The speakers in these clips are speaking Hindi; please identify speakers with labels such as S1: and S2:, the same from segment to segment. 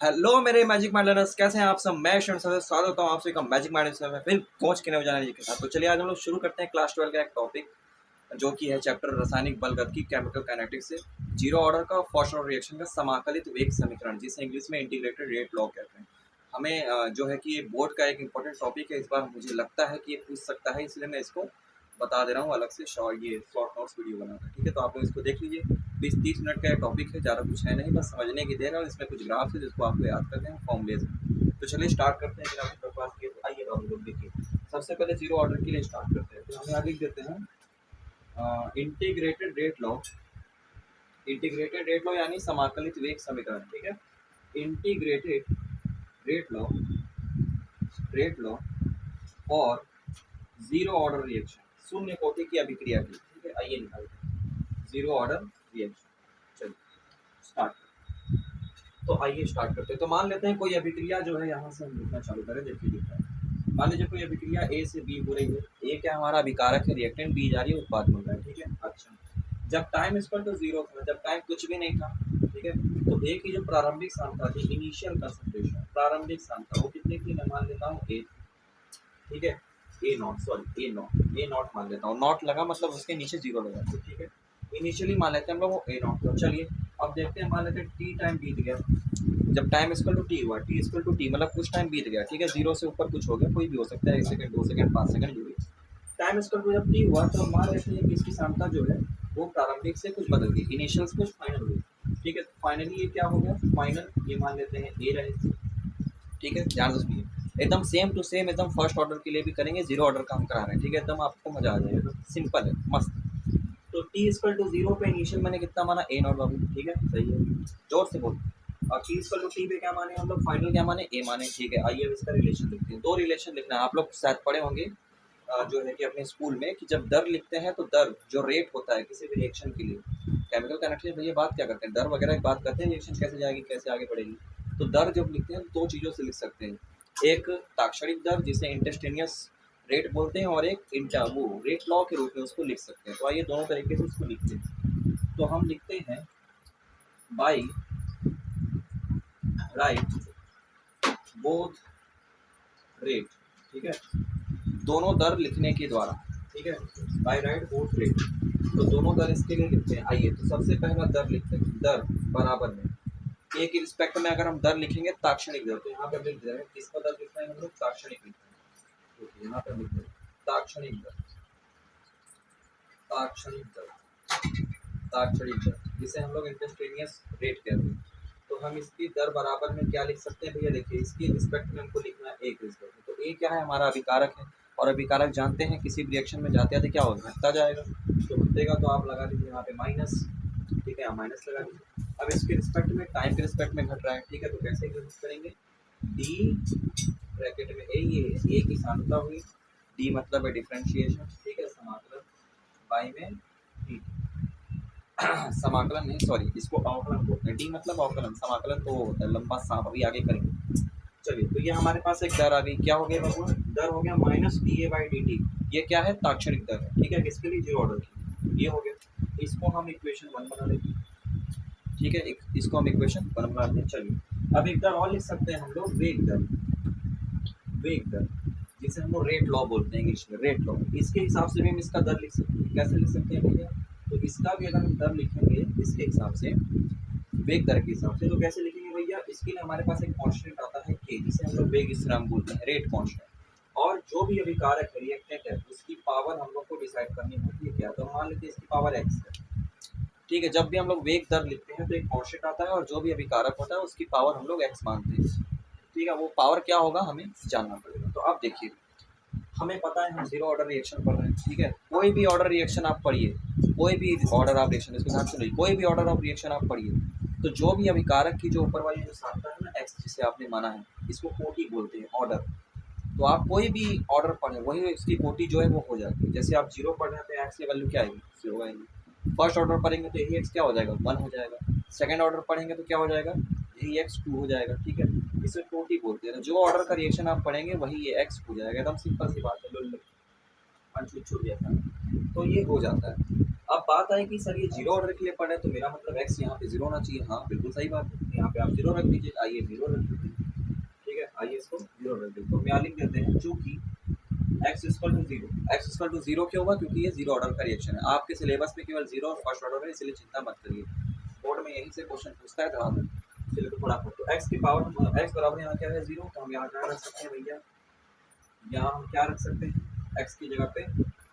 S1: हेलो मेरे मैजिक माइंड लर्नर्स, कैसे हैं आप सब। मैं क्षण से स्वागत हूँ आपसे का मैजिक माइंड में फिर पहुंच के नए जाने के साथ। तो चलिए आज हम लोग शुरू करते हैं क्लास 12 का एक टॉपिक जो कि है चैप्टर रासायनिक बलगतिकी केमिकल काइनेटिक्स से जीरो ऑर्डर का फर्स्ट ऑर्डर रिएक्शन का समाकलित वेग समीकरण, जिसे इंग्लिश में इंटीग्रेटेड रेट लॉ कहते हैं। हमें जो है कि ये बोर्ड का एक इंपॉर्टेंट टॉपिक है। इस बार मुझे लगता है कि ये पूछ सकता है, इसलिए मैं इसको बता दे रहा हूँ अलग से ये शॉर्ट नोट्स वीडियो बनाकर। ठीक है, तो आप लोग इसको देख लीजिए। 20-30 मिनट का ये टॉपिक है, ज़्यादा कुछ है नहीं, बस समझने की देर है। और इसमें कुछ ग्राफ्स है जिसको आपको याद करने हैं, फॉर्मूलेज हैं। तो चलिए स्टार्ट करते हैं। बिना बकवास किए तो आइए आप लोग देखिए। सबसे पहले जीरो ऑर्डर के लिए स्टार्ट करते हैं। तो हम यहाँ लिख देते हैं integrated rate law. Integrated rate law यानी समाकलित वेग समीकरण। ठीक है, integrated rate law, rate law और जीरो ऑर्डर रिएक्शन, शून्य कोटि की अभिक्रिया की। ठीक है, आइए निकालते हैं जीरो ऑर्डर रिएक्शन। चलिए स्टार्ट। तो आइए स्टार्ट करते हैं। तो मान लेते हैं कोई अभिक्रिया जो है, यहाँ से हम लिखना चालू करें। देखिए लिख रहा है, मान लीजिए कोई अभिक्रिया ए से बी हो रही है। ए क्या हमारा अभिकारक है, रिएक्टेंट, बी जा रही है उत्पाद बन रहा है। ठीक है, अच्छा जब टाइम इस पर तो जीरो था, जब टाइम कुछ भी नहीं था। ठीक है, तो ए की जो प्रारंभिक सांद्रता थी, इनिशियल कंसंट्रेशन, प्रारंभिक सांद्रता वो कितनी थी, मैं मान लेता हूँ ए। ठीक है, ए नॉट, सॉरी ए नॉट मान लेता हूँ। नॉट लगा मतलब उसके नीचे जीरो लगा। तो ठीक है, इनिशियली मान लेते हैं हम लोग वो ए नॉट। तो चलिए अब देखते हैं, मान लेते हैं टी टाइम बीत गया। जब टाइम इक्वल टू टी हुआ, टी इक्वल टू टी मतलब कुछ टाइम बीत गया। ठीक है, जीरो से ऊपर कुछ हो गया, कोई भी हो सकता है, 1 सेकंड, 2 सेकंड, 5 सेकंड, जो भी। टाइम इक्वल टू जब टी हुआ तो मान लेते हैं कि इसकी सांद्रता जो है वो प्रारंभिक से कुछ बदल गई, इनिशियल से कुछ फाइनल हुई। ठीक है, फाइनली ये क्या हो गया, फाइनल ये मान लेते हैं ए रहे। ठीक है, ध्यान से सुनिए, एकदम सेम टू सेम, एकदम फर्स्ट ऑर्डर के लिए भी करेंगे, जीरो ऑर्डर का हम करा रहे हैं। ठीक है, एकदम आपको मजा आ जाएगा, सिंपल है, मस्त। तो टी इक्वल टू जीरो पे इनिशियल मैंने कितना माना, ए नॉट बाबू। ठीक है, सही है, जोर से बोल। और टी इक्वल टू टी पे क्या माने हम लोग, फाइनल क्या माने, ए माने। ठीक है, आइए अब इसका रिलेशन लिखते हैं। दो रिलेशन लिखना है, आप लोग शायद पढ़े होंगे जो है कि अपने स्कूल में, कि जब दर लिखते हैं तो दर जो रेट होता है किसी भी रिएक्शन के लिए, केमिकल कनेक्शन भैया बात क्या करते हैं, दर वगैरह की बात करते हैं, रिएक्शन कैसे जाएगी, कैसे आगे बढ़ेगी। तो दर जब लिखते हैं दो चीज़ों से लिख सकते हैं, एक ताक्षणिक दर जिसे इंटस्टेनियस रेट बोलते हैं, और एक इंटा वो रेट लॉ के रूप में उसको लिख सकते हैं। तो आइए दोनों तरीके से उसको लिखते हैं। तो हम लिखते हैं बाई राइट बोथ रेट। ठीक है, दोनों दर लिखने के द्वारा। ठीक है, बाई राइट बोथ रेट, तो दोनों दर इसके लिए लिखते हैं। आइए तो सबसे पहला दर लिखते हैं, दर बराबर में ए के रिस्पेक्ट में अगर हम दर लिखेंगे ताक्षणिक दर, तो यहाँ पर लिख दे रहे हैं किसका दर लिखना है हम लोग, ताक्षणिक लिखना है। तो यहाँ पर लिख दे ताक्षणिक दर, ताक्षणिक दर, ताक्षणिक दर जिसे हम लोग इंस्टेंटेनियस रेट कहते हैं। तो हम इसकी दर बराबर में क्या लिख सकते हैं भैया, देखिए इसकी रिस्पेक्ट में हमको लिखना है ए के रिस्पेक्ट में। तो ए क्या है, हमारा अभिकारक है, और अभिकारक जानते हैं किसी भी रिएक्शन में जाते आते क्या होगा, घटता जाएगा। तो घटेगा तो आप लगा दीजिए यहाँ पे माइनस। ठीक है, माइनस लगा दीजिए। अब इसके रिस्पेक्ट में, टाइम के रिस्पेक्ट में घट रहा है। ठीक है, तो कैसे यूज करेंगे, डी ब्रैकेट में ए की सांद्रता हुई, डी मतलब है डिफरेंशिएशन। ठीक है, समाकलन बाई में डी, समाकलन नहीं, सॉरी इसको अवकलन बोलते हैं। डी मतलब अवकलन, समाकलन तो वो होता है लंबा सांप, अभी आगे करेंगे। चलिए, तो ये हमारे पास एक दर आ गई, क्या हो गया बाबू, दर हो गया minus D A by D T. ये क्या है, ताक्षणिक दर है। ठीक है, किसके लिए, जीरो ऑर्डर की। ये हो गया, इसको हम इक्वेशन 1 बना लेंगे। ठीक है, इसको हम इक्वेशन 1 बना लेते हैं। चलिए अब एक दर और लिख सकते हैं हम लोग, वेग दर, वेग दर जिसे हम लोग रेट लॉ बोलते हैं इंग्लिश में, रेट लॉ। इसके हिसाब से भी हम इसका दर लिख सकते हैं। कैसे लिख सकते हैं भैया, तो इसका भी अगर हम दर लिखेंगे इसके हिसाब से, वेग दर के हिसाब से, तो कैसे लिखेंगे भैया, इसके लिए हमारे पास एक कांस्टेंट आता है के, जिसे हम लोग वेग स्थिरांक बोलते हैं, रेट कांस्टेंट। और जो भी अभिकारक है, रिएक्टेंट है, उसकी पावर हम लोग को डिसाइड करनी होती है क्या, तो मान लेते हैं इसकी पावर एक्स है। ठीक है, जब भी हम लोग वेग दर लिखते हैं तो एक कांस्टेंट आता है, और जो भी अभिकारक होता है उसकी पावर हम लोग एक्स मानते हैं। ठीक है, वो पावर क्या होगा हमें जानना पड़ेगा। तो अब देखिए, हमें पता है हम जीरो ऑर्डर रिएक्शन पढ़ रहे हैं। ठीक है, कोई भी ऑर्डर रिएक्शन आप पढ़िए, कोई भी ऑर्डर ऑफ रिएक्शन, इसको ध्यान सुनिए, कोई भी ऑर्डर ऑफ रिएक्शन आप पढ़िए, तो जो भी अभिकारक की जो ऊपर वाली जो सांद्रता है ना, एक्स जिसे आपने माना है, इसको कोटि बोलते हैं, ऑर्डर। तो आप कोई भी ऑर्डर पढ़ें, वही इसकी कोटि जो है वो हो जाती है। जैसे आप जीरो पढ़ रहे हैं तो एक्स की वैल्यू क्या आएगी, जीरो आएगी। फर्स्ट ऑर्डर पढ़ेंगे तो यही एक्स क्या हो जाएगा, 1 हो जाएगा। सेकंड ऑर्डर पढ़ेंगे तो क्या हो जाएगा, यही एक्स 2 हो जाएगा। ठीक है, इसे कोटि बोलते हैं। जो ऑर्डर का रिएक्शन आप पढ़ेंगे वही ये एक्स हो जाएगा, एकदम सिंपल सी बात है, छुट गया था। तो ये हो जाता है। अब बात है कि सर ये जीरो ऑर्डर के लिए पढ़े तो मेरा मतलब एक्स यहाँ पे जीरो होना चाहिए। हाँ बिल्कुल सही बात है, यहाँ पे आप जीरो रख दीजिए। आइए जीरो रख दीजिए, ठीक है, आइए इसको जीरो रख दीजिए। तो हम यहाँ लिख देते हैं चूंकि x equal to zero, x equal to zero क्यों होगा, क्योंकि ये जीरो ऑर्डर का रिएक्शन है। आपके सिलेबस में केवल जीरो और फर्स्ट ऑर्डर है, इसलिए चिंता मत करिए, बोर्ड में यहीं से क्वेश्चन पूछता है तो। चलिए तो थोड़ा तो एक्स की पावर एक्स बराबर यहाँ क्या है जीरो, तो हम यहाँ क्या रख सकते हैं भैया, यहाँ हम क्या रख सकते हैं एक्स की जगह पे,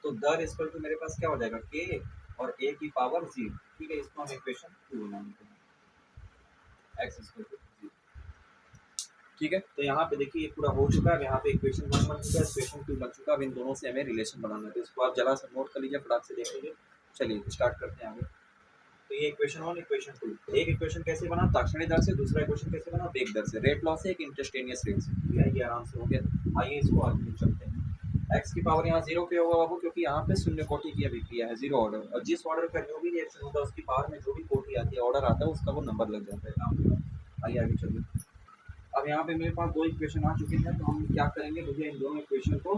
S1: तो दर इक्वल टू मेरे पास क्या हो जाएगा के और ए की पावर जीरो, ठीक है, इसको हम इक्वेशन 2 बना देते हैं, एक्स इक्वल टू जीरो, ठीक है। तो यहाँ पे देखिए ये पूरा हो चुका है, यहाँ पे इक्वेशन 1 बन चुका है, इक्वेशन 2 बन चुका है। अब इन दोनों से हमें रिलेशन बनाना है, तो इसको आप जरा सा नोट कर लीजिए, फटाक से देख लीजिए। चलिए स्टार्ट करते हैं आगे। तो ये इक्वेशन 1 इक्वेशन 2, एक इक्वेशन कैसे बना ताक्षणिक दर से, दूसरा इक्वेशन कैसे बना वेग दर से, रेट लॉ से, एक इंस्टेंटेनियस रेट से, ठीक है, ये आराम से हो गया। आइए इसको आगे चलते हैं। एक्स की पावर यहाँ जीरो क्यों होगा बाबू, क्योंकि यहाँ पे शून्य कोटि की अभिक्रिया है, जीरो ऑर्डर, और जिस ऑर्डर का जो भी रिएक्शन होता है उसकी पावर में जो भी कोटि आती है, ऑर्डर आता है, उसका वो नंबर लग जाता है काम। आइए आगे चलिए। अब यहाँ पे मेरे पास दो इक्वेशन आ चुके हैं, तो हम क्या करेंगे भैया, इन दोनों इक्वेशन को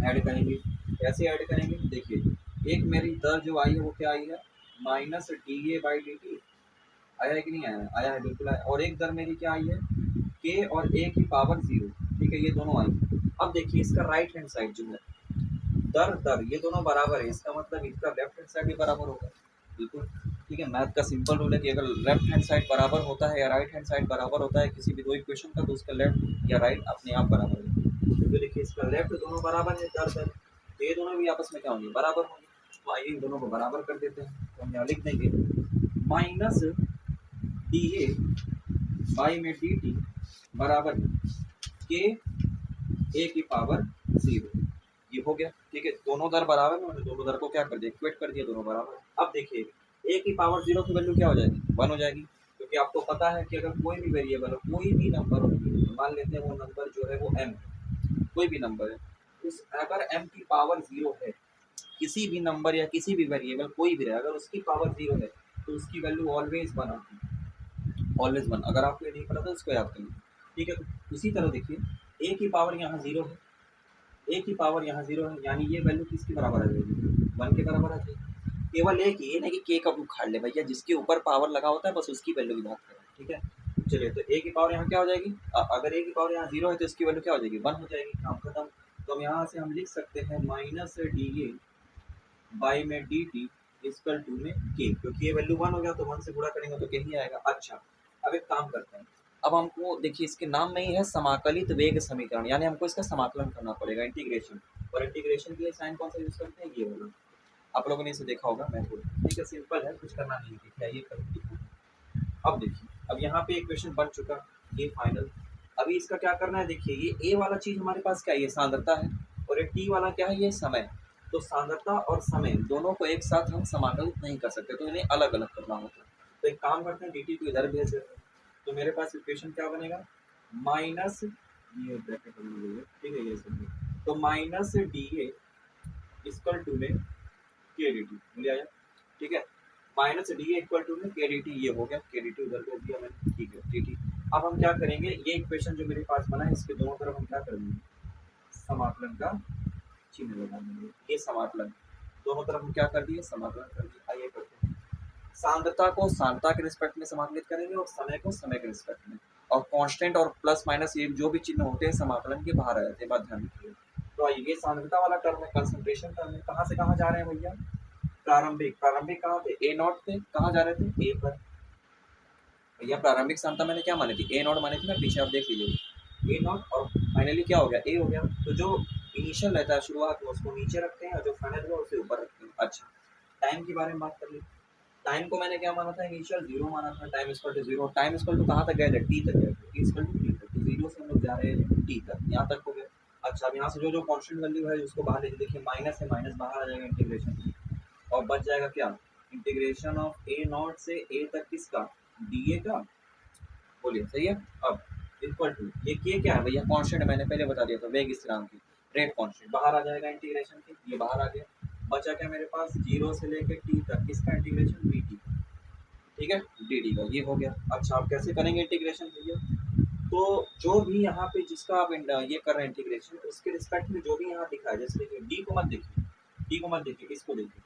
S1: ऐड करेंगे। कैसे ऐड करेंगे, देखिए एक मेरी दर जो आई है वो क्या आई है, minus D A by D T, आया है कि नहीं आया, आया है बिल्कुल आया। और एक दर मेरी क्या आई है, के और ए की पावर जीरो, ठीक है, ये दोनों आई। अब देखिए इसका राइट हैंड साइड जो है दर दर ये दोनों बराबर है, इसका मतलब इसका लेफ्ट हैंड साइड भी बराबर होगा, बिल्कुल ठीक है। मैथ का सिंपल रूल है कि अगर लेफ्ट हैंड साइड बराबर होता है या राइट हैंड साइड बराबर होता है किसी भी दो इक्वेशन का, तो उसका लेफ्ट या राइट अपने आप बराबर है। तो देखिए इसका लेफ्ट दोनों बराबर है दर दर, तो ये दोनों भी आपस में क्या होंगे, बराबर होंगे। तो आइए इन दोनों को बराबर कर देते हैं, तो हम यहाँ लिख देंगे माइनस डी ए बाई में डी टी बराबर के ए की पावर जीरो, ये हो गया, ठीक है। दोनों दर बराबर है, मैंने दोनों दर को क्या कर दिया, इक्वेट कर दिया, दोनों बराबर। अब देखिए ए की पावर जीरो की वैल्यू क्या हो जाएगी, वन हो जाएगी, क्योंकि आपको पता है कि अगर कोई भी वेरिएबल हो, कोई भी नंबर हो, मान लेते हैं वो नंबर जो है वो एम, कोई भी नंबर है, उस अगर एम की पावर जीरो है, किसी भी नंबर या किसी भी वेरिएबल कोई भी रहे, अगर उसकी पावर जीरो है तो उसकी वैल्यू ऑलवेज वन आती है, ऑलवेज वन। अगर आपको ये नहीं पता तो उसको याद करिए, ठीक है। तो उसी तरह देखिए ए की पावर यहाँ जीरो है, ए की पावर यहाँ जीरो है, यानी ये वैल्यू किसके बराबर आ जाएगी, वन के बराबर आ जाएगी। केवल एक ये नहीं कि के कब उखाड़ ले भैया, जिसके ऊपर पावर लगा होता है बस उसकी वैल्यू की बात करें, ठीक है। चलिए तो ए की पावर यहाँ क्या हो जाएगी, अगर ए की पावर यहाँ जीरो है तो इसकी वैल्यू क्या हो जाएगी, वन हो जाएगी, काम खत्म। तो हम यहाँ से हम लिख सकते हैं माइनस डी ए बाई में डी टी इक्वल टू में के, क्योंकि ये वैल्यू वन हो गया तो वन से गुणा करेंगे तो के ही आएगा। अच्छा अब एक काम करते हैं, अब हमको देखिए इसके नाम में ही है समाकलित वेग समीकरण, यानी हमको इसका समाकलन करना पड़ेगा, इंटीग्रेशन। और इंटीग्रेशन के लिए साइन कौन सा यूज करते हैं, ये वाला, आप लोगों ने इसे देखा होगा मैथड, ठीक है, सिंपल है, कुछ करना नहीं है, ये कर। अब देखिए अब यहाँ पे इक्वेशन बन चुका, ये फाइनल। अभी इसका क्या करना है, देखिए ये ए वाला चीज हमारे पास क्या है, ये सांद्रता है, और ये टी वाला क्या है, ये समय। तो सांद्रता और समय दोनों को एक साथ हम समाकलित नहीं कर सकते, तो इन्हें अलग अलग करना होता है। तो एक काम करते हैं, डी टी को इधर भेज देते हैं, तो मेरे पास इक्वेशन क्या बनेगा, माइनस ये ब्रैकेट बना, ठीक है, ये सब। तो minus D A equal to में के डी टी मिल आया, ठीक है, माइनस डी इक्वल टू में के डी टी, ये हो गया, के डी टी उधर कर दिया मैंने, ठीक है डी टी। अब हम क्या करेंगे, ये इक्वेशन जो मेरे पास बना है इसके दोनों तरफ हम क्या करेंगे, समाकलन का चिन्ह लगा देंगे, ये समाकलन, दोनों तरफ हम क्या कर दिए, समाकलन कर दिए। आइए करते हैं, सांद्रता को सांद्रता के रिस्पेक्ट में समाकलित करेंगे और समय को समय के रिस्पेक्ट में, और कांस्टेंट और प्लस माइनस ये जो भी चिन्ह होते हैं समाकलन के बाहर आ जाते हैं, बात ध्यान रखिए। तो आइए ये सांद्रता वाला टर्म है, कंसंट्रेशन टर्म है, कहाँ से कहाँ जा रहे हैं भैया, प्रारंभिक, प्रारंभिक कहाँ थे, ए नॉट थे, कहाँ जा रहे थे, ए पर। भैया प्रारंभिक सांद्रता मैंने क्या मानी थी, ए नॉट मानी थी ना, पीछे आप देख लीजिए, ए नॉट, और फाइनली क्या हो गया, ए हो गया। तो जो इनिशियल रहता है शुरुआत में उसको नीचे रखते हैं और जो फाइनल हुआ उसे ऊपर रखते हैं। अच्छा टाइम के बारे में बात कर ली, टाइम को मैंने क्या माना था, इनिशियल जीरो माना था, time equal to zero, time equal to कहाँ तक गए थे, टी तक गए थे, टी इक्वल टू टी तक, तो जीरो से हम लोग जा रहे हैं टी तक, यहाँ तक हो गया। अच्छा अब यहाँ से जो जो कॉन्स्टेंट वैल्यू है उसको बाहर ले लीजिए, देखिए माइनस है, माइनस बाहर आ जाएगा इंटीग्रेशन, और बच जाएगा क्या, इंटीग्रेशन ऑफ ए नॉट से ए तक किसका, डी ए का, बोलिए सही है। अब इक्वल टू ये के क्या है भैया, कांस्टेंट मैंने पहले बता दिया था, वेग स्थिरांक की, रेट कांस्टेंट बाहर आ जाएगा इंटीग्रेशन की, ये बाहर आ गया, बचा क्या मेरे पास, जीरो से लेकर टी तक किसका इंटीग्रेशन, डी टी, ठीक है, डी टी का, ये हो गया। अच्छा आप कैसे करेंगे इंटीग्रेशन भैया, तो जो भी यहाँ पे जिसका आप ये कर रहे हैं इंटीग्रेशन, उसके रिस्पेक्ट में जो भी यहाँ दिखा है, जैसे देखिए डी को मत देखिए, डी को मत देखिए, इसको देखिए,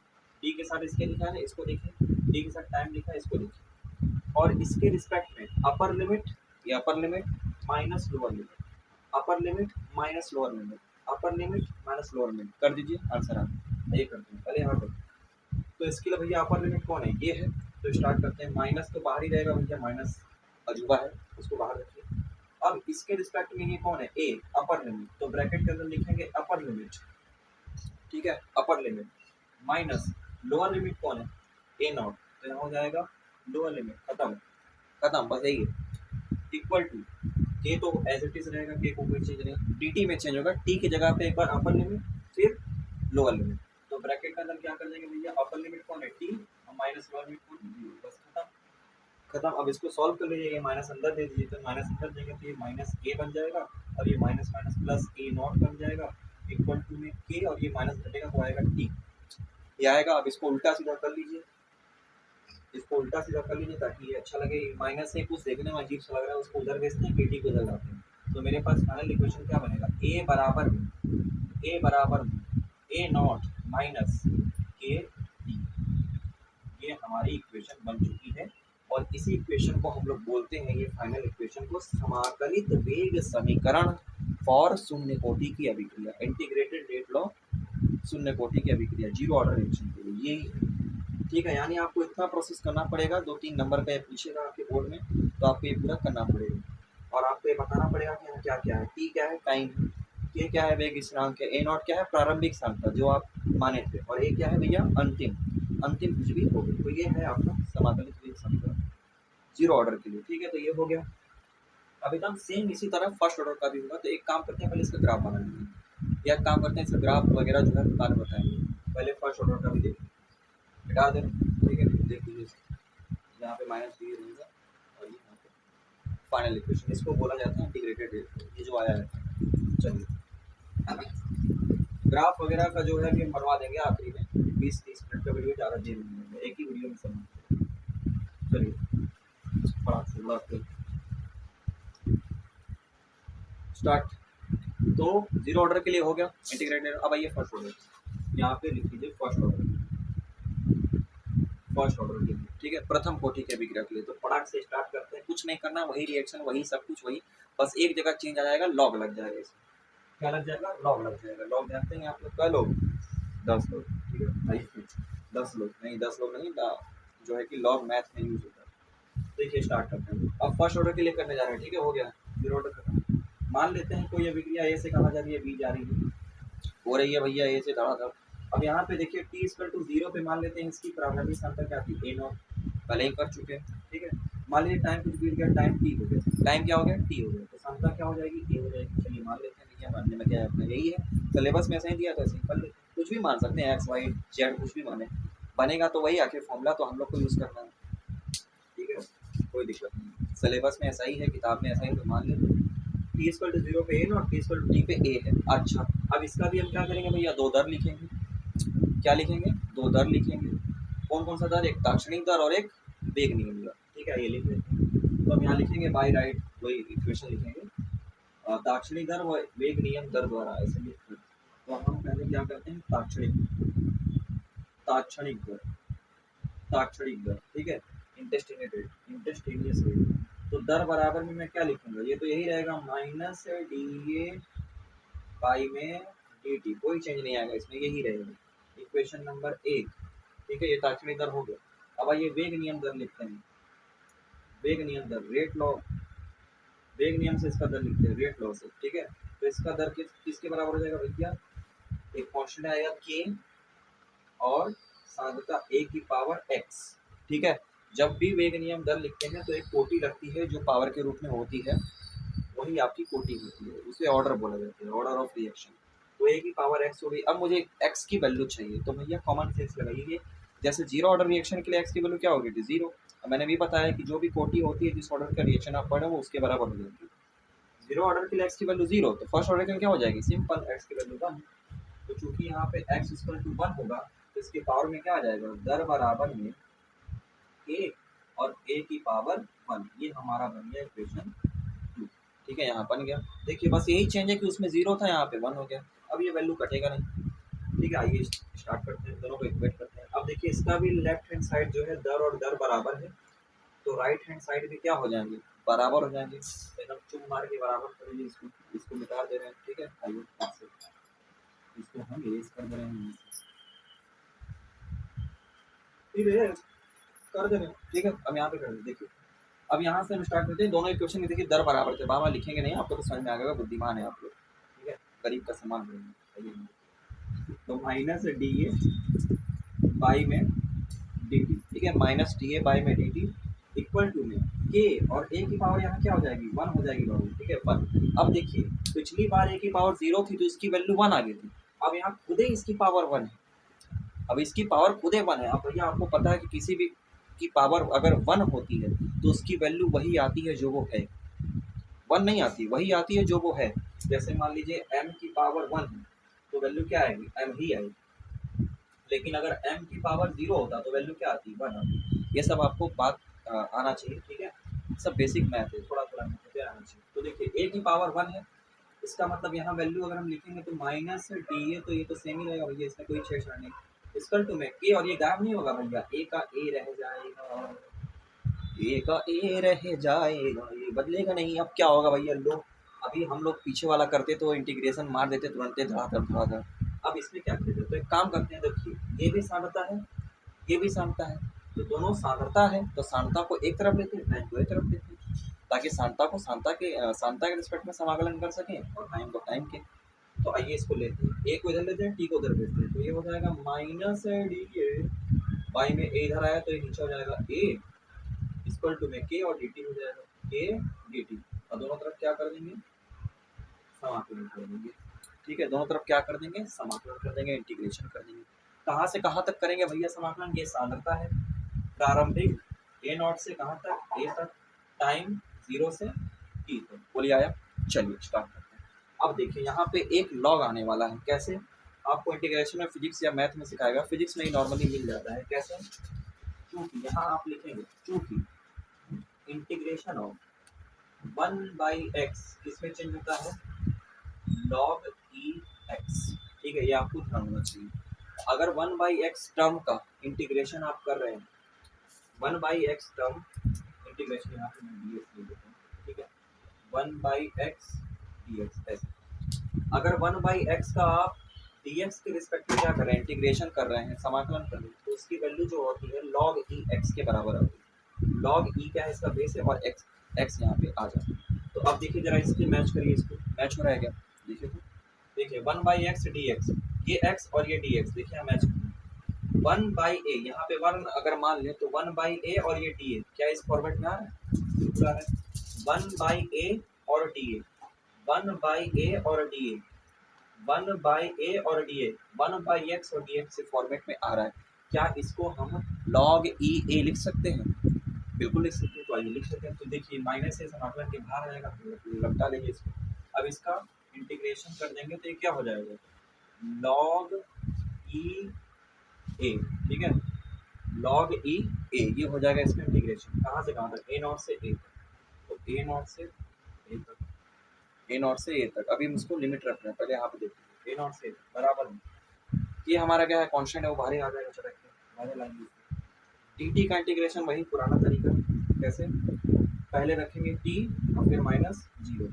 S1: टी के साथ इसके लिखा है, इसको देखिए, टी के साथ टाइम लिखा है, इसको देखिए, और इसके रिस्पेक्ट में अपर लिमिट, ये upper limit minus lower limit, upper limit minus lower limit, upper limit minus lower limit कर दीजिए, आंसर आ गया। ये करते हैं पहले यहाँ पर। तो इसके लिए भैया अपर लिमिट कौन है, ये है, तो स्टार्ट करते हैं। माइनस तो बाहर ही रहेगा भैया, माइनस अजूबा है, उसको बाहर रखिए। अब इसके रिस्पेक्ट में ये कौन है, ए, अपर लिमिट, तो ब्रैकेट के अंदर लिखेंगे अपर लिमिट, ठीक है, upper limit minus lower limit कौन है, ए नॉट, तो यहाँ हो जाएगा लोअर लिमिट, खत्म, खत्म, बस यही है, इक्वल टू के, तो एज इट इज रहेगा, के को कोई चेंज नहीं, डी टी में चेंज होगा, टी की जगह पे एक बार अपर लिमिट फिर लोअर लिमिट, तो ब्रैकेट के अंदर क्या कर देंगे भैया, अपर लिमिट कौन है टी, और माइनस लोअर लिमिट कौन है, जीरो, बस खत्म, खत्म। अब इसको सॉल्व कर लीजिए, ये माइनस अंदर दे दीजिए, तो माइनस अंदर देंगे तो ये माइनस ए बन जाएगा, और ये minus minus plus A not बन जाएगा, इक्वल टू में के, और ये माइनस घटेगा तो आएगा टी, ये आएगा। अब इसको उल्टा सीधा कर लीजिए, इसको उल्टा सीधा कर लीजिए ताकि ये अच्छा लगे, माइनस से कुछ देखने में अजीब सा लग रहा है, उसको उधर भेजते हैं, टी को उधर लाते हैं, तो मेरे पास फाइनल इक्वेशन क्या बनेगा, ए बराबर में, ए बराबर में ए नॉट माइनस के टी, ये हमारी इक्वेशन बन चुकी है, और इसी इक्वेशन को हम लोग बोलते हैं, ये फाइनल इक्वेशन को समाकलित वेग समीकरण फॉर शून्य कोटि की अभिक्रिया, इंटीग्रेटेड रेट लॉ शून्य कोटि की अभिक्रिया, जीरो ऑर्डर रिएक्शन के लिए, यही, ठीक है। यानी आपको इतना प्रोसेस करना पड़ेगा, 2-3 नंबर का पूछेगा आपके बोर्ड में, तो आपको ये पूरा करना पड़ेगा, और आपको ये बताना पड़ेगा कि यहाँ क्या क्या है, टी क्या है, टाइम, के क्या है, वेग स्थिरांक है, ए नॉट क्या है, प्रारंभिक सांख्यता जो आप माने थे, और ए क्या है भैया, अंतिम, अंतिम कुछ भी हो गई, तो ये है आपका समाकलित वेग समीकरण जीरो ऑर्डर के लिए, ठीक है। तो ये हो गया। अब एकदम सेम इसी तरह फर्स्ट ऑर्डर का भी होगा, तो एक काम करते हैं, पहले इसका ग्राफ बना लेंगे, या काम करते हैं इसका ग्राफ वगैरह जो है बाद में बताएंगे, पहले फर्स्ट ऑर्डर का भी देखिए, हटा दें, ठीक है, देख लीजिए, यहाँ पे माइनस डी रहेगा, और ये यहाँ पे फाइनल इक्वेशन, इसको बोला जाता है इंटीग्रेटेड रेट, ये जो आया है। चलिए ग्राफ वगैरह का जो है कि हम बनवा देंगे आखिरी में, 20-30 मिनट का वीडियो ज़्यादा देर नहीं है, एक ही वीडियो में सब। चलिए फटाक से बढ़ाते स्टार्ट। तो जीरो ऑर्डर के लिए हो गया इंटीग्रेटेड, अब आइए फर्स्ट ऑर्डर, यहाँ पे लिख लीजिए फर्स्ट ऑर्डर, फर्स्ट ऑर्डर के लिए, ठीक है, प्रथम कोटि के अभिक्रिया के लिए। तो फटाक से स्टार्ट करते हैं, कुछ नहीं करना, वही रिएक्शन, वही सब कुछ वही, बस एक जगह चेंज आ जाएगा, लॉग लग जाएगा इसमें, क्या लग जाएगा, लॉग लग जाएगा। लॉग जानते हैं आप लोग, क्या लोग, 10 लोग, ठीक है भाई, 10 लोग नहीं, 10 लोग नहीं, जो है कि लॉग मैथ में यूज होता है। देखिए स्टार्ट करते हैं, अब फर्स्ट ऑर्डर के लिए करने जा रहे हैं, ठीक है, हो गया जीरो ऑर्डर खत्म। मान लेते हैं कोई अभिक्रिया ए से कहा जा रही है, बी जा रही है, हो रही है भैया ए से धड़ाधड़। अब यहाँ पे देखिए टी इक्वल टू 0 पे मान लेते हैं इसकी प्रारंभिक सांख्यता क्या थी, ए नॉट, पहले ही कर चुके हैं, ठीक है। मान लीजिए टाइम कुछ बीत गया, टाइम टी हो गया, टाइम क्या हो गया, टी हो गया, तो सांख्यता क्या हो जाएगी, ए हो जाएगी। चलिए मान लेते हैं, भैया मानने में क्या है, अपना यही है, सिलेबस में ऐसा ही दिया था, सिंपल कुछ भी मान सकते हैं, एक्स वाई जेड कुछ भी माने, बनेगा तो वही आखिर फॉर्मूला तो हम लोग को यूज़ करना है, ठीक है, कोई दिक्कत नहीं, सिलेबस में ऐसा ही है, किताब में ऐसा ही, तो मान लेते टी इक्वल टू 0 पे A naught, T equal to T पे ए है। अच्छा अब इसका भी हम क्या करेंगे भैया, दो दर लिखेंगे, क्या लिखेंगे, दो दर लिखेंगे, कौन कौन सा दर, एक ताक्षणिक दर और एक वेग नियम दर, ठीक है, ये लिख लेते हैं। तो हम यहाँ लिखेंगे बाई राइट वही इक्वेशन लिखेंगे, ताक्षणिक दर व वेग नियम दर द्वारा, ऐसे लिख कर, तो हम पहले क्या करते हैं, ताक्षणिक दर, ताक्षणिक दर, ठीक है, इंटरस्टेनियस रेट, तो दर बराबर में मैं क्या लिखूंगा, ये तो यही रहेगा, माइनस डी ए पाई में डी टी, कोई चेंज नहीं आएगा इसमें, यही रहेगा इक्वेशन नंबर 1, ठीक है, ये ताक्षणिक दर हो गया। अब आइए वेग नियम दर लिखते हैं, वेग नियम दर, रेट लॉ, वेग नियम से इसका दर लिखते हैं रेट लॉ से, ठीक है। तो इसका दर किसके बराबर हो जाएगा भैया, एक कॉन्स्टेंट आएगा के, और सांद्रता ए की पावर एक्स, ठीक है। जब भी वेग नियम दर लिखते हैं तो एक कोटि लगती है जो पावर के रूप में होती है, वही आपकी कोटि होती है, उसे ऑर्डर बोला जाता है, ऑर्डर ऑफ रिएक्शन। तो ए की पावर एक्स हो गई, अब मुझे एक्स की वैल्यू चाहिए, तो भैया कॉमन सेंस लगाइए, जैसे जीरो ऑर्डर रिएक्शन के लिए एक्स की वैल्यू क्या होगी थी, जीरो, मैंने भी बताया कि जो भी कोटि होती है जिस ऑर्डर का रिएक्शन आप पढ़े वो उसके बराबर हो जाएगी, जीरो ऑर्डर के लिए एक्स की वैल्यू जीरो, तो फर्स्ट ऑर्डर के लिए क्या हो जाएगी, सिंपल एक्स की वैल्यू 1, तो चूंकि यहाँ पे एक्स इक्वल टू 1 होगा, तो इसके पावर में क्या आ जाएगा, दर बराबर में ए, और ए की पावर 1, ये हमारा बन गया इक्वेशन 2, ठीक है, यहाँ बन गया। देखिए बस यही चेंज है कि उसमें 0 था, यहाँ पे 1 हो गया, अब ये वैल्यू कटेगा नहीं, ठीक है। आइए स्टार्ट करते हैं, दोनों को इक्वेट करते हैं। अब अब देखिए इसका भी लेफ्ट हैंड साइड जो है दर और दर बराबर है, तो राइट हैंड साइड भी क्या हो जाएंगे, बराबर हो जाएंगे। तो एकदम चुन मार के बराबर करेंगे इसको, इसको मिटा दे रहे हैं, ठीक है। आइए फिर से इसको हम इरेज कर दे रहे हैं, इरेज कर दे रहे हैं, ठीक है। अब यहाँ पे कर देखिए, अब यहाँ से हम स्टार्ट करते हैं। दोनों इक्वेशन में देखिए दर बराबर थे, बाबा लिखेंगे नहीं, आपको तो समझ में आ गया, बुद्धिमान है आप लोग, ठीक है, गरीब का सम्मान करेंगे। तो माइनस डी ए बाई में डी टी, ठीक है, माइनस डी ए बाई में डी टी इक्वल टू में के, और ए की पावर यहाँ क्या हो जाएगी, 1 हो जाएगी बाबू, ठीक है, 1। अब देखिए पिछली बार ए की पावर 0 थी तो इसकी वैल्यू 1 आ गई थी, अब यहाँ खुद ही इसकी पावर 1 है, अब इसकी पावर खुद 1 है। अब भैया आपको पता है कि किसी भी की पावर अगर 1 होती है तो उसकी वैल्यू वही आती है जो वो है, 1 नहीं आती, वही आती है जो वो है। जैसे मान लीजिए m की पावर 1 है तो वैल्यू क्या आएगी, m ही आएगी, लेकिन अगर m की पावर 0 होता तो वैल्यू क्या आती, 1 आती। ये सब आपको बात आना चाहिए, ठीक है, सब बेसिक मैथ है, थोड़ा थोड़ा मैथ आना चाहिए। तो देखिए a की पावर 1 है, इसका मतलब यहाँ वैल्यू अगर हम लिखेंगे तो माइनस डी ए, तो ये तो सेम ही रहेगा भैया, इसमें कोई छेड़छाड़ नहीं। इक्वल टू में के, और ये गायब नहीं होगा भैया, ए का ए रह जाएगा, ए का ए रह जाएगा, ये बदलेगा नहीं। अब क्या होगा भैया, लोग अभी हम लोग पीछे वाला करते तो इंटीग्रेशन मार देते तुरंत धड़ाधड़ धड़ाधड़। अब इसमें क्या करते, तो एक काम करते हैं, देखिए ये भी सांद्रता है, ये भी सांद्रता है, तो दोनों सांद्रता है, तो सांद्रता को एक तरफ लेते हैं, टाइम को एक तरफ लेते हैं, ताकि सांद्रता को सांद्रता के रिस्पेक्ट में समाकलन कर सकें और टाइम को टाइम के। तो आइए इसको लेते हैं, ए को इधर लेते हैं, टी को उधर भेजते हैं, तो ये हो जाएगा माइनस डी ए बाई में ए इधर आया तो ये नीचे हो जाएगा ए इक्वल टू में के, और डी टी हो जाएगा के डी टी, और दोनों तरफ क्या कर देंगे, समाकलन कर देंगे, ठीक है, दोनों तरफ क्या कर देंगे, समाकलन कर देंगे, इंटीग्रेशन कर देंगे। कहाँ से कहाँ तक करेंगे भैया समाकलन, ये सांद्रता है, प्रारंभिक ए नॉट से कहाँ तक, ए तक, टाइम 0 से टी तक, बोलिए आया। चलिए स्टार्ट करते हैं। अब देखिए यहाँ पे एक लॉग आने वाला है, कैसे, आपको इंटीग्रेशन में फिजिक्स या मैथ में सिखाएगा, फिजिक्स में ही नॉर्मली मिल जाता है, कैसे, क्योंकि यहाँ आप लिखेंगे चूंकि इंटीग्रेशन ऑफ 1/x किसमें चेंज होता है, log e x, ठीक है, ये आपको ध्यान होना चाहिए। अगर 1/x टर्म का इंटीग्रेशन आप कर रहे हैं, 1/x टर्म इंटीग्रेशन, यहाँ पे मैं dx ले लेता हूँ, ठीक है, 1/x dx ऐसे, अगर 1/x का आप dx के रिस्पेक्ट में क्या कर रहे हैं, इंटीग्रेशन कर रहे हैं, समाकलन कर रहे हैं, तो उसकी वैल्यू जो होती है log e x के बराबर आती है। log e क्या है, इसका बेस है, और x यहाँ पे आ जाता है। तो अब देखिए जरा इसके मैच करिए, इसको मैच हो रहा है क्या, देखिए तो, देखिए 1/x dx, ये x और ये dx, देखिए मैच 1/a, यहाँ पे 1 अगर मान ले तो 1/a और ये dA, क्या इस फॉर्मेट में आ रहा है, बिल्कुल आ रहा है, 1/a और dA, 1/a और dA, 1/a और dA, 1/x और dx से फॉर्मेट में आ रहा है। क्या इसको हम log e a लिख सकते हैं, बिल्कुल लिख सकते हैं, तो आइए लिख सकते हैं। तो देखिए माइनस से समाकलन के बाहर आ जाएगा, लपटा लेंगे इसको, अब इसका इंटीग्रेशन कर देंगे तो ये क्या हो जाएगा, log e a, ठीक है, log e a, ये हो जाएगा इसका इंटीग्रेशन, कहाँ से कहाँ तक, a नॉट से a तक, तो a नॉट से a तक, a नॉट से a तक। अभी हम इसको लिमिट रख रहे हैं, पहले यहाँ पे देखते हैं, a नॉट से a तक बराबर है, ये हमारा क्या है, कांस्टेंट है, वो बाहर आ जाएगा, चढ़ के बाहर लाएंगे। टी का इंटीग्रेशन वही पुराना तरीका, कैसे, पहले रखेंगे टी और फिर -0,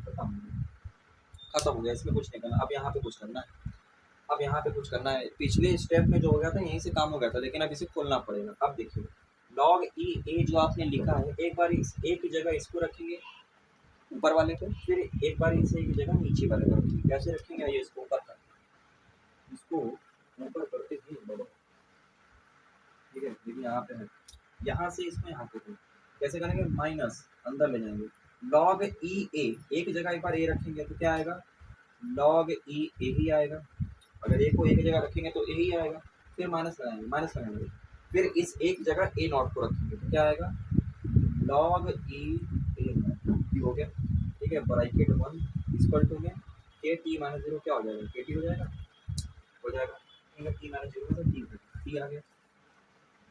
S1: खत्म हो गया, इसमें कुछ नहीं करना। अब यहाँ पे कुछ करना है, अब यहाँ पे कुछ करना है, पिछले स्टेप में जो हो गया था यहीं से काम हो गया था, लेकिन अब इसे खोलना पड़ेगा। अब देखिए log e a जो आपने लिखा है, एक बार इस a की जगह इसको रखेंगे ऊपर वाले पे, फिर एक बार इसे की जगह नीचे वाले पे रखेंगे, कैसे रखेंगे, ये इसको ऊपर कर, इसको ऊपर करते ही बढ़ो, ठीक है, लेकिन यहाँ पे है, यहाँ से इसको यहाँ पे कैसे करेंगे, माइनस अंदर ले जाएंगे, log e a, एक जगह एक बार a रखेंगे तो क्या आएगा, log e a ही आएगा, अगर a को एक जगह रखेंगे तो a ही आएगा, फिर माइनस लगाएंगे, फिर इस एक जगह a नॉट को रखेंगे तो क्या आएगा, log e a नॉट हो गया, ठीक है, ब्रैकेट 1 इक्वल टू में k t -0 क्या हो जाएगा, k t हो जाएगा, t -0 से t आ गया।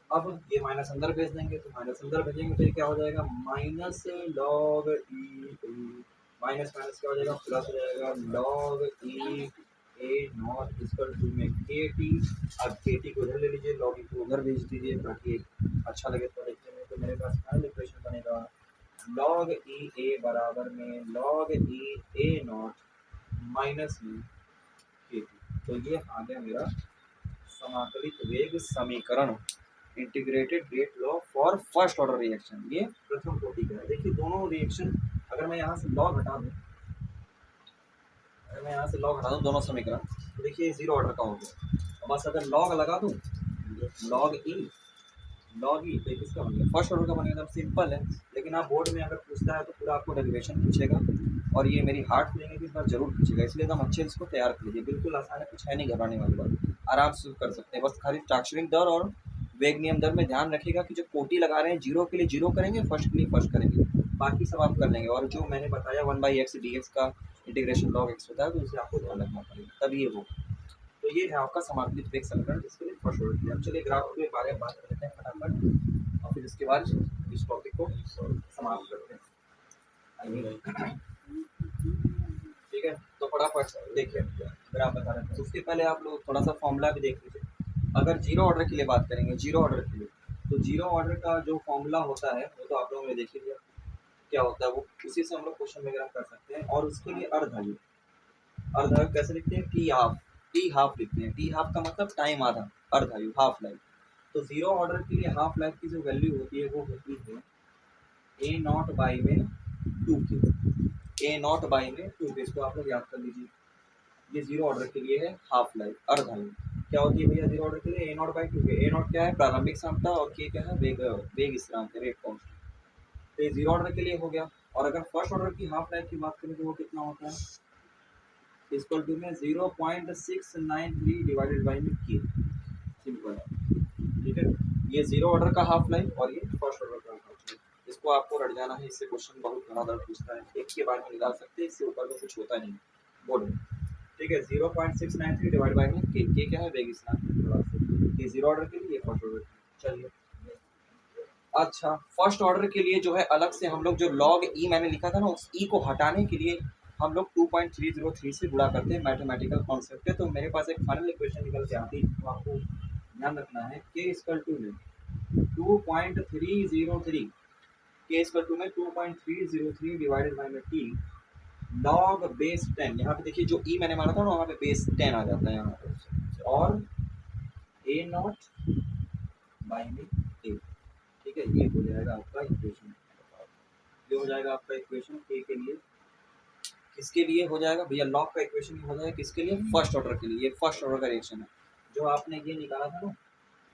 S1: अब ये माइनस अंदर भेज देंगे, तो माइनस अंदर भेजेंगे तो ये क्या हो जाएगा, minus log e, minus minus क्या हो जाएगा, प्लस हो जाएगा log e A naught equal to में के टी। अब के टी को उधर ले लीजिए, लॉग ई को उधर भेज दीजिए ताकि अच्छा लगे तो देखने में। तो मेरे पास फाइनल इक्वेशन बनेगा लॉग ई ए बराबर में log E A not minus में के टी। तो ये आ गया मेरा समाकलित वेग समीकरण, integrated rate law for first order reaction. ये प्रथम कोटि का है। देखिए दोनों रिएक्शन, अगर मैं यहाँ से लॉग हटा दूँ, अगर मैं यहाँ से लॉग हटा दूँ दोनों समीकरण, तो देखिए जीरो ऑर्डर का हो गया। बस अगर लॉग लगा दूँ, लॉग ई तो किसका बन गया, फर्स्ट ऑर्डर का बनेगा। सिंपल है। लेकिन आप बोर्ड में अगर पूछता है तो पूरा आपको डेरिवेशन पूछेगा, और ये मेरी हार्ट फीलिंग है कि इस बार जरूर पूछेगा, इसलिए एकदम अच्छे से इसको तैयार कर लीजिए। बिल्कुल आसान है, कुछ है नहीं घबराने वाली बात, आराम से कर सकते हैं। बस खाली स्टाक्षरिक दर और वेग नियम दर में ध्यान रखिएगा कि जो कोटि लगा रहे हैं जीरो के लिए जीरो करेंगे, फर्स्ट के लिए फर्स्ट करेंगे, बाकी सब आप कर लेंगे। और जो मैंने बताया 1/x dx का इंटीग्रेशन लॉग x होता है, तो उसे आपको ध्यान रखना पड़ेगा, तब ये होगा। तो ये है आपका समाकलित वेग समीकरण, जिसके लिए फर्स्ट ऑर्डर किया। चलिए ग्राफ के बारे में बात कर लेते हैं फटाफट, और फिर इसके बाद इस टॉपिक को समाप्त करते हैं। ठीक है, तो फटाफट देखिए ग्राफ बता रहे थे, उसके पहले आप लोग थोड़ा सा फॉर्मूला भी देख लीजिए। अगर जीरो ऑर्डर के लिए बात करेंगे, जीरो ऑर्डर के लिए, तो जीरो ऑर्डर का जो फॉर्मूला होता है वो तो आप लोगों ने देख लिया क्या होता है, वो उसी से हम लोग क्वेश्चन वगैरह कर सकते हैं। और उसके लिए अर्धआयु, अर्धआयु कैसे लिखते हैं, टी हाफ, टी हाफ लिखते हैं। टी हाफ का मतलब टाइम आधा, अर्धआयु हाफ लाइफ। तो जीरो ऑर्डर के लिए हाफ लाइफ की जो वैल्यू होती है वो होती है ए नॉट बाई में टू के, ए नॉट बाई में टू के, इसको आप लोग याद कर लीजिए। ये जीरो ऑर्डर के लिए है हाफ लाइफ, अर्धआयु। क्या होती है भैया जीरो ऑर्डर के लिए, ए नॉट बाई टू के। ए नॉट क्या है, प्रारंभिक क्षमता, और के क्या है, वेग, वेग स्थिरांक, रेट कांस्टेंट। तो ये जीरो ऑर्डर के लिए हो गया। और अगर फर्स्ट ऑर्डर की हाफ लाइफ की बात करें तो वो कितना होता है, इक्वल टू में 0.693 डिवाइडेड बाई में के। सिंपल है, ठीक है। ये जीरो ऑर्डर का हाफ लाइफ और ये फर्स्ट ऑर्डर का हाफ लाइफ, इसको आपको रट जाना है। इससे क्वेश्चन बहुत धड़ाधड़ पूछता है, एक के बाद में निकाल सकते हैं, इससे ऊपर में कुछ होता नहीं बोर्ड में। ठीक है, 0.693 डिवाइड बाई में के क्या है, वेग स्थिरांक। ये जीरो ऑर्डर के लिए, फर्स्ट ऑर्डर के लिए। चलिए अच्छा, फर्स्ट ऑर्डर के लिए जो है अलग से हम लोग जो लॉग ई मैंने लिखा था ना, उस ई को हटाने के लिए हम लोग 2.303 से गुणा करते हैं, मैथमेटिकल कॉन्सेप्ट है। तो मेरे पास एक फाइनल इक्वेशन निकल के आती है, तो आपको ध्यान रखना है के इक्वल टू में 2.303, के इक्वल टू में 2.303 डिवाइडेड बाई में टी लॉग बेस 10। यहाँ पे देखिए जो ई मैंने माना था ना, वहाँ पे बेस 10 आ जाता है यहाँ पे, और ए नॉट बाई में ए। ठीक है, ये हो जाएगा आपका इक्वेशन, ये हो जाएगा आपका इक्वेशन के लिए। किसके लिए हो जाएगा भैया, लॉग का इक्वेशन हो जाएगा किसके लिए, फर्स्ट ऑर्डर के लिए। ये फर्स्ट ऑर्डर का रिएक्शन है, जो आपने ये निकाला था ना,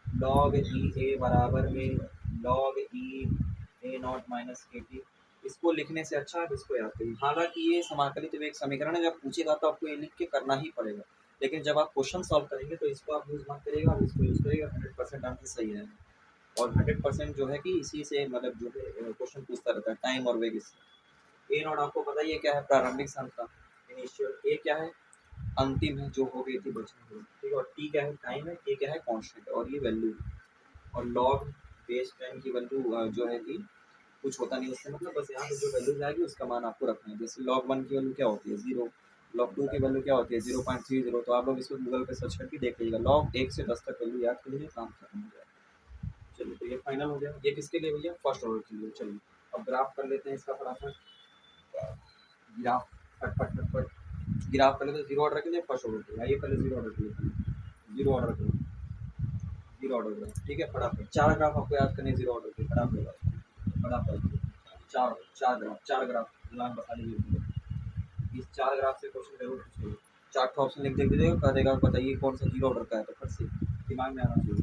S1: लॉग ई ए बराबर में log E A not minus के टी। इसको लिखने से अच्छा आप इसको याद करिए। हालांकि ये समाकलित वेग समीकरण है, जब पूछेगा तो आपको ये लिख के करना ही पड़ेगा, लेकिन जब आप क्वेश्चन सॉल्व करेंगे तो इसको आप यूज मत करिएगा, आप इसको यूज करिएगा, 100% आंसर सही है। और 100% जो है कि इसी से मतलब जो है क्वेश्चन पूछता रहता है, टाइम और वेग से। ए नॉट आपको पता ही है क्या है, प्रारंभिक क्षमता, इनिशियल। ए क्या है, अंतिम है, जो हो गई थी बचने हुई, ठीक है। और टी क्या है, टाइम है। के क्या है, कांस्टेंट, और ये वैल्यू। और लॉग बेस 10 की वैल्यू जो है कि कुछ होता नहीं उससे, मतलब बस यहाँ पे जो वैल्यू आएगी उसका मान आपको रखना है। जैसे लॉग 1 की वैल्यू क्या होती है, 0। लॉग 2 की वैल्यू क्या होती है, 0.30। तो आप लोग इसको गूगल पे सर्च करके देख लीजिएगा, लॉग 1 से 10 तक वैल्यू याद कर लीजिए, काम खत्म हो जाएगा। चलिए, तो ये फाइनल हो गया। ये किसके लिए भैया, फर्स्ट ऑर्डर के लिए। चलिए अब ग्राफ कर लेते हैं इसका फटाफट, ग्राफ फटफट फटफट ग्राफ कर लेते हैं। जीरो ऑर्डर के लिए, फर्स्ट ऑर्डर के लिए। आइए पहले जीरो ऑर्डर के लिए, जीरो ऑर्डर के लिए, जीरो ऑर्डर के लिए। ठीक है, फटाफट 4 ग्राफ आपको याद करने जीरो ऑर्डर के, फटाफट फटाफट। चार चार ग्राफ दिमाग बता लीजिए। इस 4 ग्राफ से क्वेश्चन जरूर पूछेगा। 4 ऑप्शन लिख दे दीजिएगा, कह देगा बताइए कौन सा जीरो ऑर्डर का है, तो फट से दिमाग में आना चाहिए,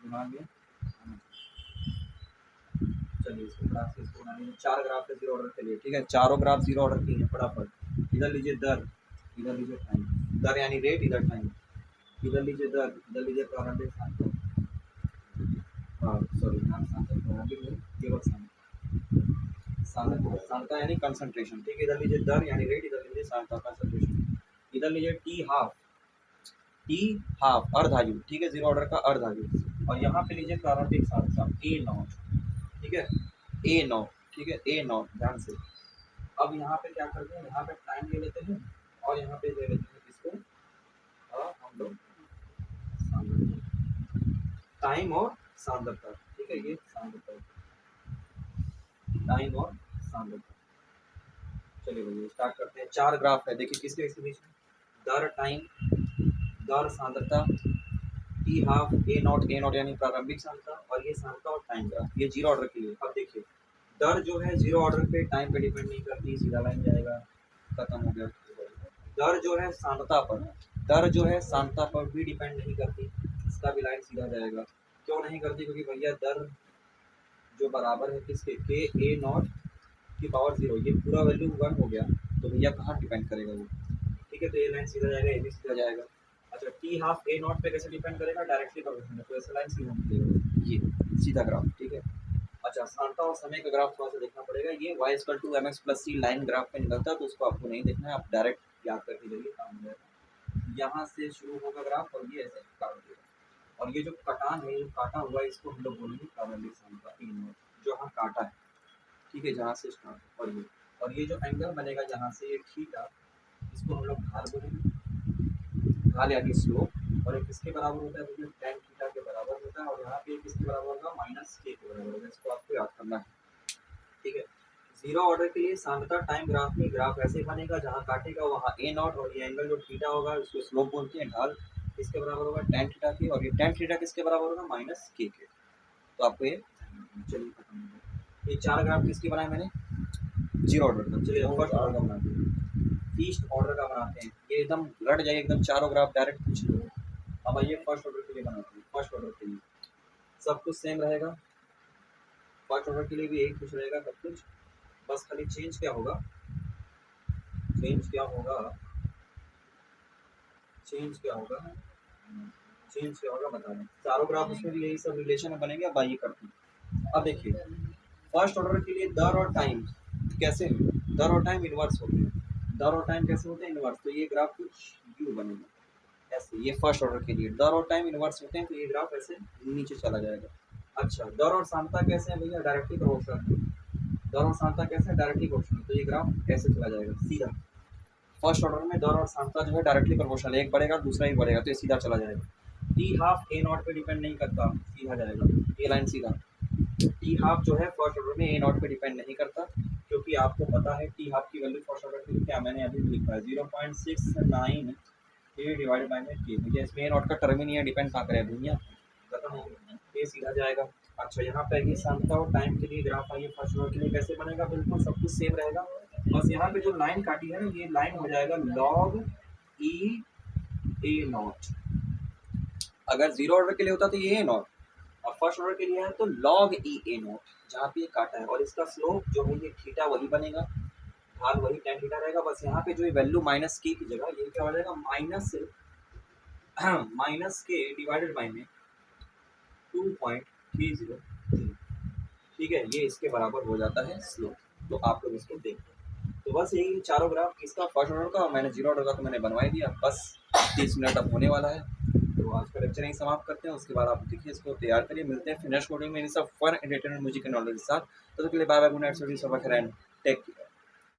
S1: दिमाग में आना चाहिए। चलिए इसको ग्राफ से इसको बनाइए, 4 ग्राफ है जीरो ऑर्डर के लिए। ठीक है, चारों ग्राफ जीरो ऑर्डर के लिए। फटाफट इधर लीजिए दर, इधर लीजिए टाइम। दर यानी रेट, इधर टाइम। इधर लीजिए दर, इधर लीजिए प्रारंभिक सांख्यक, सॉरी नाम सांख्यक, प्रारंभिक नहीं, केवल सांख्यक, सांख्यता यानी कंसंट्रेशन। ठीक है, इधर लीजिए दर यानी रेट, इधर लीजिए सांख्यता कंसंट्रेशन। इधर लीजिए टी हाफ, टी हाफ अर्धायु। ठीक है, जीरो ऑर्डर का अर्धायु। और यहाँ पे लीजिए प्रारंभिक सांख्यता ए नॉट। ठीक है, ए नॉट। ठीक है, ए नॉट, ध्यान से। अब यहाँ पे क्या करते हैं, यहाँ पे टाइम ले लेते हैं और यहाँ पे दे देते हैं किसको, हम लोग सांद्रता, टाइम और सांद्रता, ठीक है, ये सांद्रता, टाइम और सांद्रता। चलिए भैया स्टार्ट करते हैं। 4 ग्राफ है, देखिए किसके इसके बीच में, दर टाइम, दर सांद्रता, टी हाफ, ए नॉट यानी प्रारंभिक सांद्रता, और ये सांद्रता और टाइम ग्राफ, ये जीरो ऑर्डर के लिए। अब देखिए दर जो है जीरो ऑर्डर पे टाइम पे डिपेंड नहीं करती, सीधा लाइन जाएगा, खत्म हो गया। दर जो है सांद्रता पर, दर जो है सांद्रता पर भी डिपेंड नहीं करती, इसका भी लाइन सीधा जाएगा। क्यों नहीं करती, क्योंकि भैया दर जो बराबर है किसके, के ए नॉट की पावर 0, ये पूरा वैल्यू 1 हो गया, तो भैया कहाँ डिपेंड करेगा वो, ठीक है, तो ये लाइन सीधा जाएगा, ये भी सीधा जाएगा। अच्छा टी हाफ ए नॉट पे कैसे डिपेंड करेगा, डायरेक्टली प्रोपोर्शनल, तो ऐसा लाइन सीधा निकलेगा, ये सीधा ग्राफ, ठीक है। अच्छा सांद्रता और समय का ग्राफ थोड़ा सा देखना पड़ेगा, ये y equal to mx plus c line graph पे निकलता है, तो उसको आपको नहीं देखना है, आप डायरेक्ट याद करके जाइए, काम हो जाएगा। यहाँ से शुरू होगा ग्राफ और ये ऐसे काट देगा, और ये जो कटान है, जो काटा हुआ है, इसको हम लोग बोलेंगे प्रारंभिक सांद्रता ई नॉट, जो यहाँ काटा है, ठीक है, जहाँ से स्टार्ट, और ये जो एंगल बनेगा यहाँ से, ये थीटा, इसको हम लोग ढाल बोलेंगे, ढाल यानी स्लोप, और ये किसके बराबर होता है, तो tan थीटा के बराबर होता है, और यहाँ पे किसके बराबर होगा, माइनस के बराबर होगा, इसको आपको याद करना है, ठीक है। जीरो ऑर्डर के लिए सांद्रता टाइम ग्राफ में ग्राफ ऐसे बनेगा, जहाँ काटेगा वहाँ ए नॉट, और ये एंगल जो थीटा होगा उसको स्लोप बोलते हैं, ढाल किसके बराबर होगा, tan थीटा की, और ये tan थीटा किसके बराबर होगा, माइनस के। तो आपको ये, चलिए खत्म हो गया। ये 4 ग्राफ किसके बनाए मैंने, जीरो ऑर्डर का। चलिए फर्स्ट ऑर्डर का बनाते हैं, फीस्ट ऑर्डर का बनाते हैं, ये एकदम रट जाइए, एकदम चारों ग्राफ डायरेक्ट पूछ लो। अब आइए फर्स्ट ऑर्डर के लिए बनाते हैं। फर्स्ट ऑर्डर के लिए सब कुछ सेम रहेगा, फर्स्ट ऑर्डर के लिए भी एक कुछ रहेगा सब कुछ, बस खाली चेंज क्या होगा, चेंज क्या होगा, चेंज क्या होगा, चेंज क्या होगा बता दें। चारों ग्राफ उसमें भी यही सब रिलेशन में बनेंगे। अब आइए करते हैं। अब देखिए फर्स्ट ऑर्डर के लिए दर और टाइम कैसे, दर और टाइम इनवर्स होते हैं, दर और टाइम कैसे होते हैं, इनवर्स, तो ये ग्राफ कुछ यू बनेगा ऐसे, ये फर्स्ट ऑर्डर के लिए दर और टाइम इनवर्स होते हैं, तो ये ग्राफ ऐसे नीचे चला जाएगा। अच्छा दर और सांद्रता कैसे है भैया, डायरेक्टली प्रोपोर्शनल, दर और सांद्रता कैसे है, डायरेक्टली प्रोपोर्शनल, तो ये ग्राफ ऐसे चला जाएगा सीधा। फर्स्ट ऑर्डर में दर और सांद्रता जो है डायरेक्टली प्रोपोर्शनल, एक बढ़ेगा दूसरा ही बढ़ेगा, तो ये सीधा चला जाएगा। टी हाफ ए नॉट पे डिपेंड नहीं करता, सीधा जाएगा, ये लाइन सीधा। टी हाफ जो है फर्स्ट ऑर्डर में ए नॉट पे डिपेंड नहीं करता, क्योंकि आपको पता है टी हाफ की वैल्यू फर्स्ट ऑर्डर के लिए क्या, मैंने अभी लिखा है 0.69 ए डिवाइडेड बाय में के, भैया इसमें ए नॉट का टर्म ही नहीं है, डिपेंड कहाँ करें भैया, खत्म हो गया, ये सीधा जाएगा। अच्छा यहाँ पे आइए सांद्रता और टाइम के लिए ग्राफ, आइए फर्स्ट ऑर्डर के लिए कैसे बनेगा, बिल्कुल सब कुछ सेम रहेगा, बस यहाँ पे जो लाइन काटी है ना, ये लाइन हो जाएगा लॉग ई ए नॉट, अगर जीरो ऑर्डर के लिए होता तो ये ए नॉट, और फर्स्ट ऑर्डर के लिए है तो लॉग ई ए नॉट, जहाँ पे ये काटा है, और इसका स्लोप जो है ये थीटा वही बनेगा, ढाल वही tan थीटा रहेगा, बस यहाँ पे जो ये वैल्यू माइनस के की जगह ये क्या हो जाएगा, माइनस के डिवाइडेड बाई में 2.30, ठीक है, ये इसके बराबर हो जाता है स्लोप। तो आप लोग इसको देख लो, तो बस यही चारों ग्राफ, इसका फर्स्ट ऑर्डर का, मैंने जीरो ऑर्डर का तो मैंने बनवा ही दिया, बस 30 मिनट अब होने वाला है, तो आज का लेक्चर यहीं समाप्त करते हैं, उसके बाद आप देखिए इसको तैयार करिए, मिलते हैं फिर नेक्स्ट वीडियो में इन सब fun entertainment music and knowledge के साथ। तो के लिए bye bye, good night, take